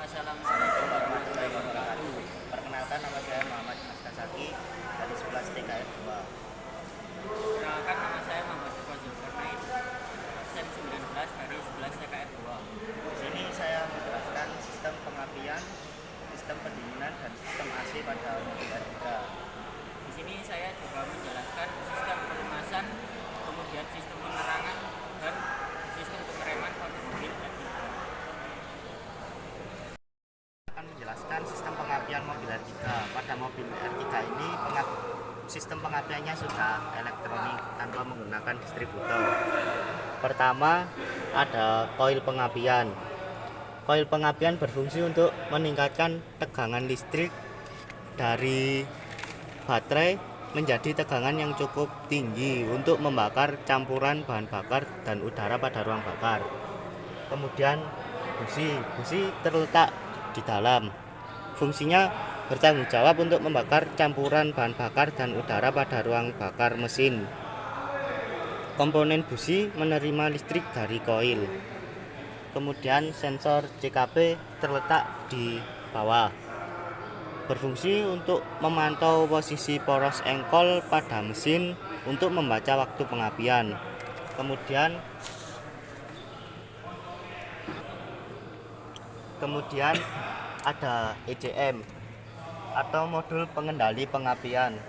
Assalamualaikum warahmatullahi wabarakatuh. Perkenalkan, nama saya Muhammad Mas Kasaki dari 11 TKF 2. Perkenalkan, nama saya Muhammad Eko Zulkarnain, absen 19 dari 11 TKF 2. Di sini saya menjelaskan sistem pengapian, sistem pendinginan, dan sistem AC pada mobil R3. Di sini saya juga menjelaskan sistem pelumasan, kemudian sistem penerangan, dan sistem pengereman pada mobil R3. Akan menjelaskan sistem pengapian mobil R3. Pada mobil R3 ini sistem pengapiannya sudah elektronik tanpa menggunakan distributor. Pertama, ada koil pengapian. Koil pengapian berfungsi untuk meningkatkan tegangan listrik dari baterai menjadi tegangan yang cukup tinggi untuk membakar campuran bahan bakar dan udara pada ruang bakar. Kemudian busi terletak di dalam. Fungsinya bertanggung jawab untuk membakar campuran bahan bakar dan udara pada ruang bakar mesin. Komponen busi menerima listrik dari koil. Kemudian sensor CKP terletak di bawah. Berfungsi untuk memantau posisi poros engkol pada mesin untuk membaca waktu pengapian. Kemudian ada ECM atau modul pengendali pengapian.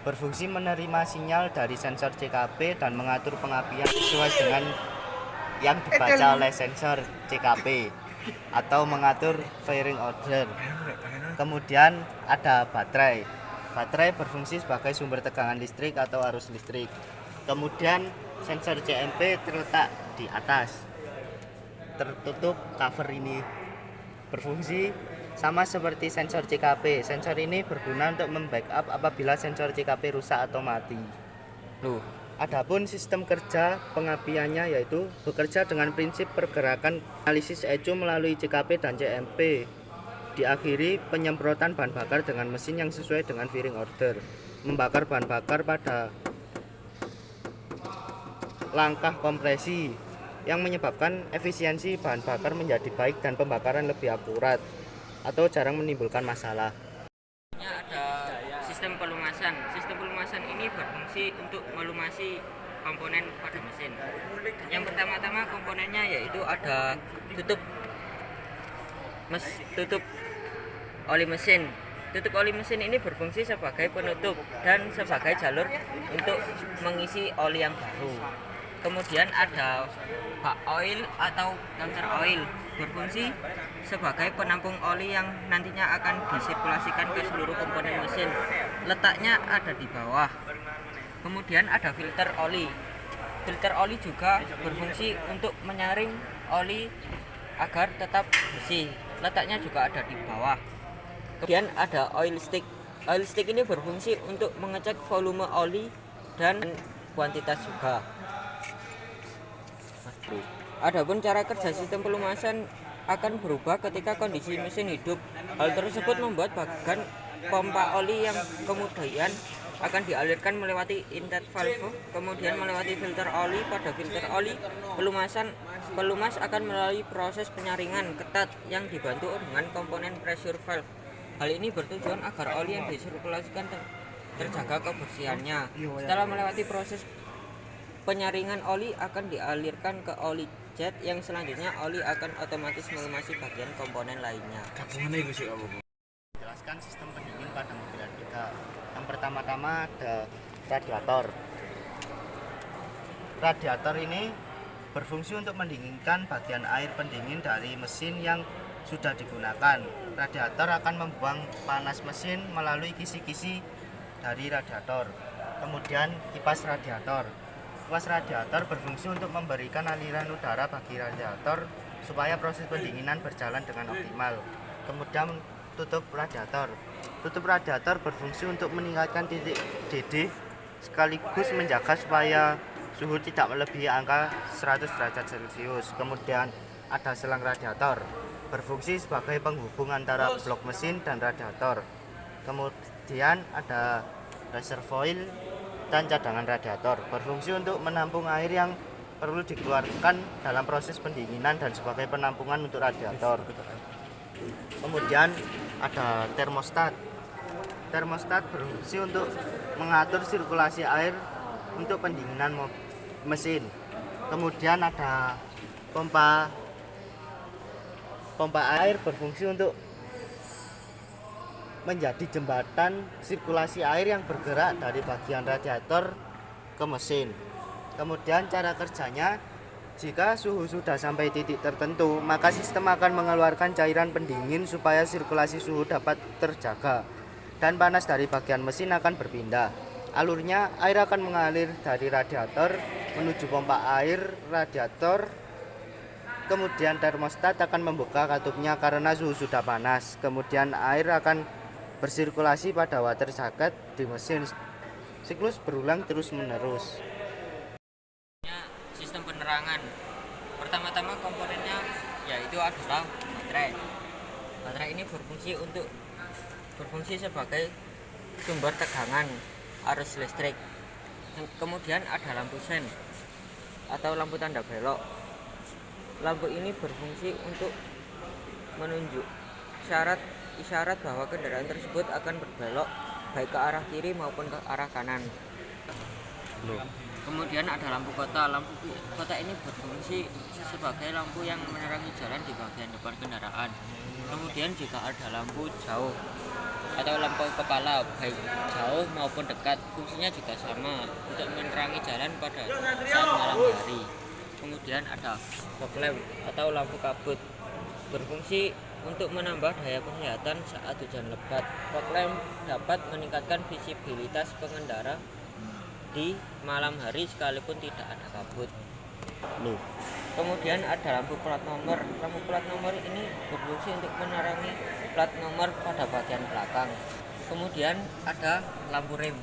Berfungsi menerima sinyal dari sensor CKP dan mengatur pengapian sesuai dengan yang dibaca oleh sensor CKP atau mengatur firing order. Kemudian ada baterai. Baterai berfungsi sebagai sumber tegangan listrik atau arus listrik. Kemudian sensor CMP terletak di atas. Tertutup cover ini. Berfungsi sama seperti sensor CKP. Sensor ini berguna untuk membackup apabila sensor CKP rusak atau mati. Adapun sistem kerja pengapiannya yaitu bekerja dengan prinsip pergerakan analisis ECU melalui CKP dan CMP. Diakhiri penyemprotan bahan bakar dengan mesin yang sesuai dengan firing order. Membakar bahan bakar pada langkah kompresi yang menyebabkan efisiensi bahan bakar menjadi baik dan pembakaran lebih akurat atau jarang menimbulkan masalah. Ada sistem pelumasan. Sistem pelumasan ini berfungsi untuk melumasi komponen pada mesin. Yang pertama-tama komponennya yaitu ada tutup oli mesin. Tutup oli mesin ini berfungsi sebagai penutup dan sebagai jalur untuk mengisi oli yang baru. Kemudian ada bak oil atau filter oil, berfungsi sebagai penampung oli yang nantinya akan disirkulasikan ke seluruh komponen mesin. Letaknya ada di bawah. Kemudian ada filter oli. Filter oli juga berfungsi untuk menyaring oli agar tetap bersih. Letaknya juga ada di bawah. Kemudian ada oil stick. Oil stick ini berfungsi untuk mengecek volume oli dan kuantitas juga. Adapun cara kerja sistem pelumasan akan berubah ketika kondisi mesin hidup. Hal tersebut membuat bagian pompa oli yang kemudian akan dialirkan melewati inlet valve, kemudian melewati filter oli. Pada filter oli, pelumas akan melalui proses penyaringan ketat yang dibantu dengan komponen pressure valve. Hal ini bertujuan agar oli yang disirkulasikan terjaga kebersihannya. Setelah melewati proses penyaringan, oli akan dialirkan ke oli jet yang selanjutnya oli akan otomatis melumasi bagian komponen lainnya. Jelaskan sistem pendingin pada mobil R3. Yang pertama-tama ada radiator. Radiator ini berfungsi untuk mendinginkan bagian air pendingin dari mesin yang sudah digunakan. Radiator akan membuang panas mesin melalui kisi-kisi dari radiator. Kemudian kipas radiator. Kipas radiator berfungsi untuk memberikan aliran udara bagi radiator supaya proses pendinginan berjalan dengan optimal. Kemudian tutup radiator. Tutup radiator berfungsi untuk meningkatkan titik DD sekaligus menjaga supaya suhu tidak melebihi angka 100 derajat Celcius. Kemudian ada selang radiator. Berfungsi sebagai penghubung antara blok mesin dan radiator. Kemudian ada reservoir dan cadangan radiator, berfungsi untuk menampung air yang perlu dikeluarkan dalam proses pendinginan dan sebagai penampungan untuk radiator. Kemudian ada termostat. Termostat berfungsi untuk mengatur sirkulasi air untuk pendinginan mesin. Kemudian ada pompa. Pompa air berfungsi untuk menjadi jembatan sirkulasi air yang bergerak dari bagian radiator ke mesin. Kemudian cara kerjanya, jika suhu sudah sampai titik tertentu, maka sistem akan mengeluarkan cairan pendingin supaya sirkulasi suhu dapat terjaga dan panas dari bagian mesin akan berpindah. Alurnya, air akan mengalir dari radiator menuju pompa air radiator. Kemudian termostat akan membuka katupnya karena suhu sudah panas. Kemudian air akan bersirkulasi pada water jacket di mesin. Siklus berulang terus-menerus. Sistem penerangan. Pertama-tama komponennya yaitu adalah baterai. Baterai ini berfungsi sebagai sumber tegangan arus listrik. Kemudian ada lampu sen atau lampu tanda belok. Lampu ini berfungsi untuk menunjuk isyarat bahwa kendaraan tersebut akan berbelok baik ke arah kiri maupun ke arah kanan. Kemudian ada lampu kota. Lampu kota ini berfungsi sebagai lampu yang menerangi jalan di bagian depan kendaraan. Kemudian jika ada lampu jauh atau lampu kepala baik jauh maupun dekat, fungsinya juga sama untuk menerangi jalan pada saat malam hari. Kemudian ada fog lamp atau lampu kabut, berfungsi untuk menambah daya penglihatan saat hujan lebat. Fog lamp dapat meningkatkan visibilitas pengendara di malam hari sekalipun tidak ada kabut. Kemudian ada lampu plat nomor. Lampu plat nomor ini berfungsi untuk menerangi plat nomor pada bagian belakang. Kemudian ada lampu rem.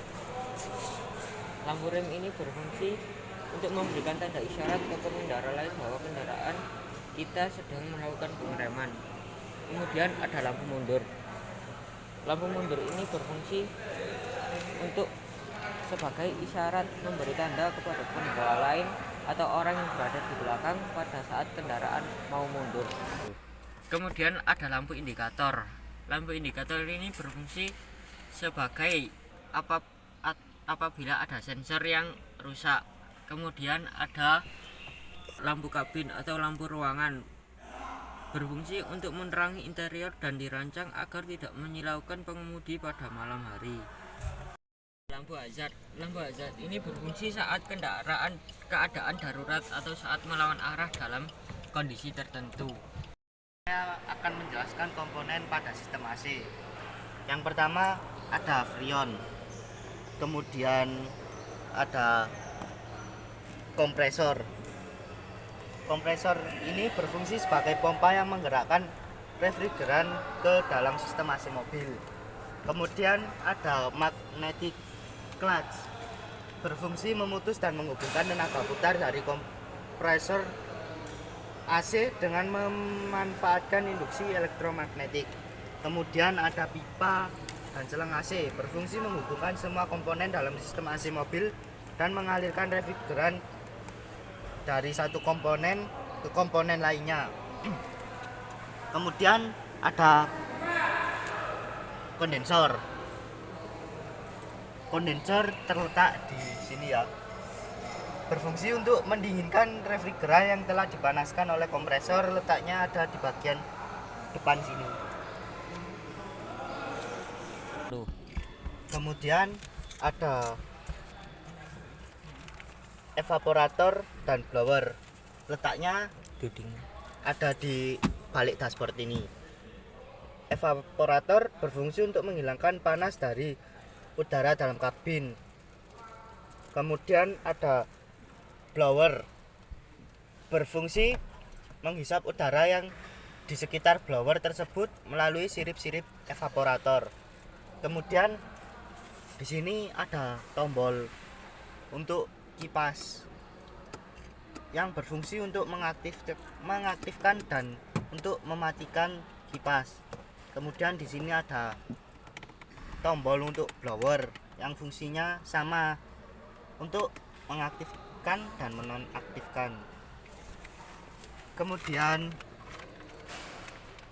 Lampu rem ini berfungsi untuk memberikan tanda isyarat ke pengendara lain bahwa kendaraan kita sedang melakukan pengereman. Kemudian ada lampu mundur. Lampu mundur ini berfungsi untuk sebagai isyarat memberi tanda kepada pengendara lain atau orang yang berada di belakang pada saat kendaraan mau mundur. Kemudian ada lampu indikator. Lampu indikator ini berfungsi sebagai apabila ada sensor yang rusak. Kemudian ada lampu kabin atau lampu ruangan, berfungsi untuk menerangi interior dan dirancang agar tidak menyilaukan pengemudi pada malam hari. Lampu hazard. Lampu hazard ini berfungsi saat keadaan darurat atau saat melawan arah dalam kondisi tertentu. Saya akan menjelaskan komponen pada sistem AC. Yang pertama ada freon. Kemudian ada kompresor. Kompresor ini berfungsi sebagai pompa yang menggerakkan refrigeran ke dalam sistem AC mobil. Kemudian ada magnetic clutch, berfungsi memutus dan menghubungkan tenaga putar dari kompresor AC dengan memanfaatkan induksi elektromagnetik. Kemudian ada pipa dan selang AC, berfungsi menghubungkan semua komponen dalam sistem AC mobil dan mengalirkan refrigeran dari satu komponen ke komponen lainnya. Kemudian ada kondensor. Kondensor terletak di sini ya. Berfungsi untuk mendinginkan refrigeran yang telah dipanaskan oleh kompresor. Letaknya ada di bagian depan sini. Kemudian ada evaporator dan blower. Letaknya ada di balik dashboard ini. Evaporator berfungsi untuk menghilangkan panas dari udara dalam kabin. Kemudian ada blower, berfungsi menghisap udara yang di sekitar blower tersebut melalui sirip-sirip evaporator. Kemudian di sini ada tombol untuk kipas yang berfungsi untuk mengaktifkan dan untuk mematikan kipas. Kemudian di sini ada tombol untuk blower yang fungsinya sama untuk mengaktifkan dan menonaktifkan. Kemudian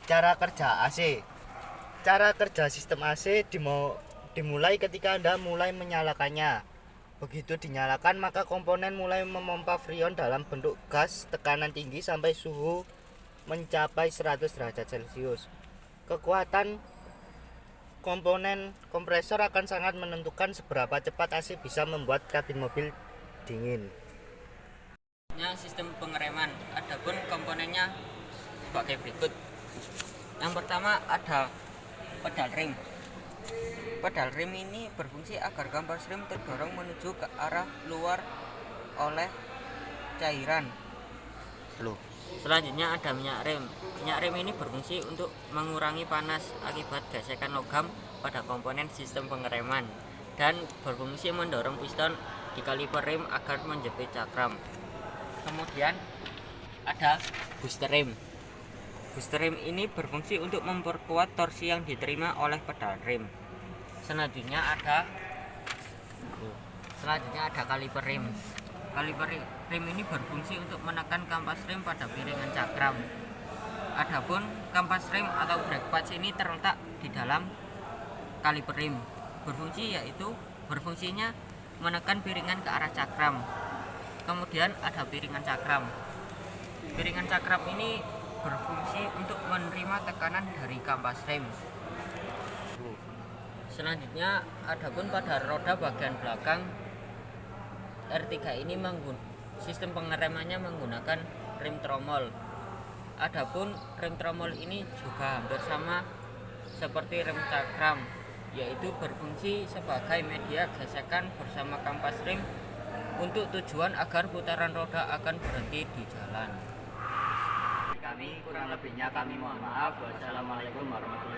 Cara kerja AC. Cara kerja sistem AC dimulai ketika Anda mulai menyalakannya. Begitu dinyalakan, maka komponen mulai memompa freon dalam bentuk gas tekanan tinggi sampai suhu mencapai 100 derajat Celcius. Kekuatan komponen kompresor akan sangat menentukan seberapa cepat AC bisa membuat kabin mobil dingin. Sistem pengereman, adapun komponennya sebagai berikut. Yang pertama ada pedal rem. Pedal rem ini berfungsi agar kampas rem terdorong menuju ke arah luar oleh cairan. Selanjutnya ada minyak rem. Minyak rem ini berfungsi untuk mengurangi panas akibat gesekan logam pada komponen sistem pengereman dan berfungsi mendorong piston di kaliper rem agar menjepit cakram. Kemudian ada booster rem. Booster rem ini berfungsi untuk memperkuat torsi yang diterima oleh pedal rem. Selanjutnya ada kaliper rem. Kaliper rem ini berfungsi untuk menekan kampas rem pada piringan cakram. Adapun kampas rem atau brake pads ini terletak di dalam kaliper rem. Berfungsinya menekan piringan ke arah cakram. Kemudian ada piringan cakram. Piringan cakram ini berfungsi untuk menerima tekanan dari kampas rem. Selanjutnya, adapun pada roda bagian belakang R3 ini sistem pengeremannya menggunakan rem tromol. Adapun rem tromol ini juga hampir sama seperti rem cakram, yaitu berfungsi sebagai media gesekan bersama kampas rem untuk tujuan agar putaran roda akan berhenti di jalan. Kurang lebihnya kami mohon maaf. Wassalamualaikum warahmatullahi wabarakatuh.